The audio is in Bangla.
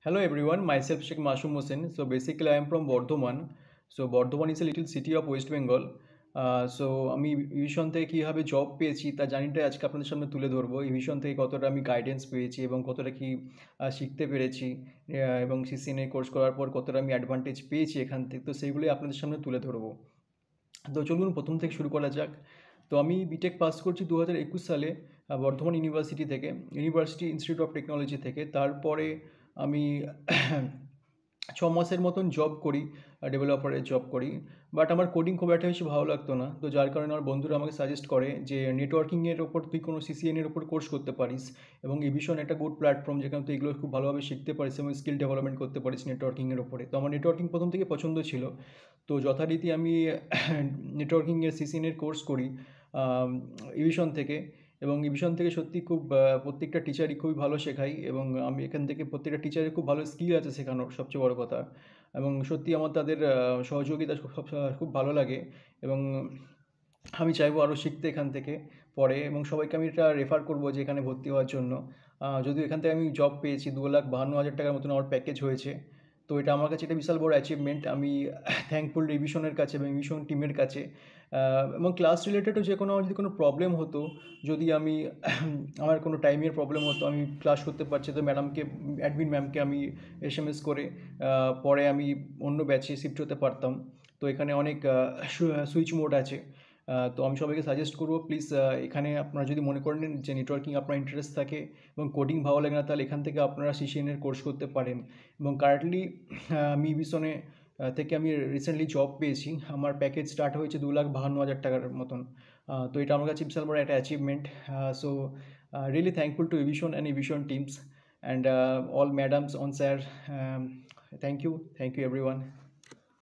Hello everyone, myself Sheikh Masum Hussain. So basically I am from Bardhaman. So Bardhaman is a little city of West Bengal. So আমি ইভিশন থেকে কীভাবে জব পেয়েছি তা জানিটাই আজকে আপনাদের সামনে তুলে ধরবো। ইভিশন থেকে কতটা আমি গাইডেন্স পেয়েছি এবং কতটা কি শিখতে পেরেছি, এবং সিসিএনএ কোর্স করার পর কতটা আমি অ্যাডভান্টেজ পেয়েছি এখান থেকে, তো সেইগুলোই আপনাদের সামনে তুলে ধরবো। তো চলুন প্রথম থেকে শুরু করা যাক। তো আমি বিটেক পাস করছি 2021 সালে বর্ধমান ইউনিভার্সিটি থেকে, ইউনিভার্সিটি ইনস্টিটিউট অফ টেকনোলজি থেকে। তারপরে আমি 6 মাসের মতন জব করি, ডেভেলপারের জব করি। বাট আমার কোডিং খুব একটা বেশি ভালো লাগতো না, তো যার কারণে আমার বন্ধুরা আমাকে সাজেস্ট করে যে নেটওয়ার্কিংয়ের ওপর তুই কোনো সিসিএনের ওপর কোর্স করতে পারিস, এবং এভিশন একটা গুড প্ল্যাটফর্ম যেখানে তুই এগুলো খুব ভালোভাবে শিখতে পারিস এবং স্কিল ডেভেলপমেন্ট করতে পারিস নেটওয়ার্কিংয়ের ওপরে। তো আমার নেটওয়ার্কিং প্রথম থেকে পছন্দ ছিল, তো যথারীতি আমি নেটওয়ার্কিংয়ের সিসিএনের কোর্স করি এভিশন থেকে। এবং এভিশন থেকে সত্যি খুব প্রত্যেকটা টিচারই খুবই ভালো শেখায়, এবং আমি এখান থেকে প্রত্যেকটা টিচারের খুব ভালো স্কিল আছে শেখানোর, সবচেয়ে বড় কথা। এবং সত্যি আমার তাদের সহযোগিতা খুব ভালো লাগে, এবং আমি চাইবো আরও শিখতে এখান থেকে পরে, এবং সবাইকে আমি এটা রেফার করবো যে এখানে ভর্তি হওয়ার জন্য। যদিও এখান থেকে আমি জব পেয়েছি, 2,52,000 টাকার মতন আমার প্যাকেজ হয়েছে। তো এটা আমার কাছে একটা বিশাল বড় অ্যাচিভমেন্ট। আমি থ্যাঙ্কফুল রিভিশনের কাছে এবং রিভিশন টিমের কাছে। এবং ক্লাস রিলেটেডও যে কোনো আমার যদি কোনো প্রবলেম হতো, যদি আমি আমার কোনো টাইমের প্রবলেম হতো, আমি ক্লাস করতে পারছি তো ম্যাডামকে, অ্যাডমিন ম্যামকে আমি এসএমএস করে পরে আমি অন্য ব্যাচে শিফট হতে পারতাম। তো এখানে অনেক সুইচ মোড আছে। তো আমি সবাইকে সাজেস্ট করবো, প্লিজ এখানে আপনারা যদি মনে করেন যে নেটওয়ার্কিং আপনার ইন্টারেস্ট থাকে এবং কোডিং ভালো লাগে না, তাহলে এখান থেকে আপনারা সিসিএনের কোর্স করতে পারেন। এবং কারেন্টলি আমি বিসনে থেকে আমি রিসেন্টলি জব পেয়েছি, আমার প্যাকেজ স্টার্ট হয়েছে 2,52,000 টাকার মতন। তো এটা আমার কাছে বিশাল বড় একটা achievement. So really thankful to Evision and Evision teams and all madams on sir. Thank you everyone.